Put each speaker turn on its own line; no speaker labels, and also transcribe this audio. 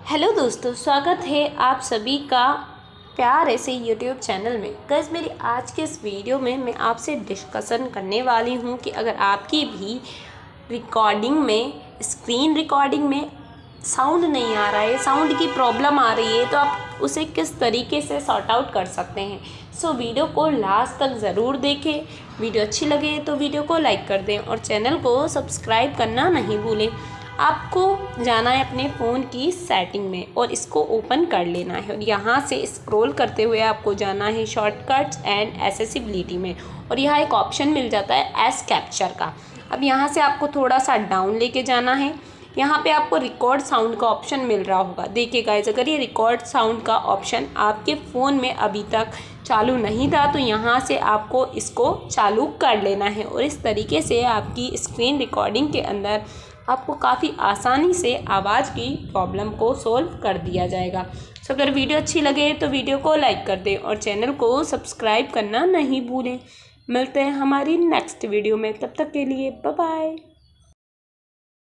Hello दोस्तों, स्वागत है आप सभी का प्यार ऐसे यूट्यूब चैनल में। गाइस, मेरी आज के इस वीडियो में मैं आपसे डिस्कशन करने वाली हूँ कि अगर आपकी भी रिकॉर्डिंग में, स्क्रीन रिकॉर्डिंग में साउंड नहीं आ रहा है, साउंड की प्रॉब्लम आ रही है, तो आप उसे किस तरीके से सॉर्ट आउट कर सकते हैं। सो वीडियो को लास्ट तक ज़रूर देखें। वीडियो अच्छी लगे तो वीडियो को लाइक कर दें और चैनल को सब्सक्राइब करना नहीं भूलें। आपको जाना है अपने फ़ोन की सेटिंग में और इसको ओपन कर लेना है और यहाँ से स्क्रॉल करते हुए आपको जाना है शॉर्टकट्स एंड एक्सेसिबिलिटी में और यहाँ एक ऑप्शन मिल जाता है एस कैप्चर का। अब यहाँ से आपको थोड़ा सा डाउन लेके जाना है। यहाँ पे आपको रिकॉर्ड साउंड का ऑप्शन मिल रहा होगा। देखिए गाइस, अगर ये रिकॉर्ड साउंड का ऑप्शन आपके फ़ोन में अभी तक चालू नहीं था तो यहाँ से आपको इसको चालू कर लेना है और इस तरीके से आपकी स्क्रीन रिकॉर्डिंग के अंदर आपको काफ़ी आसानी से आवाज़ की प्रॉब्लम को सोल्व कर दिया जाएगा। सो अगर वीडियो अच्छी लगे तो वीडियो को लाइक कर दें और चैनल को सब्सक्राइब करना नहीं भूलें। मिलते हैं हमारी नेक्स्ट वीडियो में, तब तक के लिए बाय बाय।